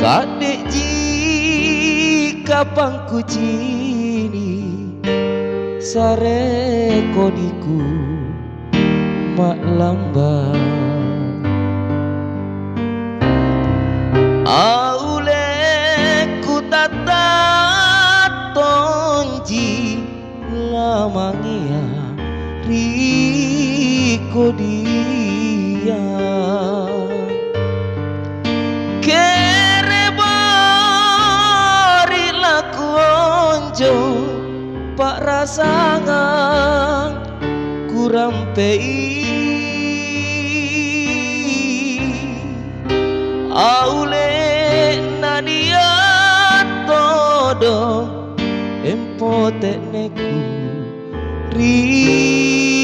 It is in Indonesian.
Kadek jika pangku cini sare kodiku mak lambat aule ku tata tonji lamangia riko dia Pak rasangan kurang pei aule nadia todo empote neku ri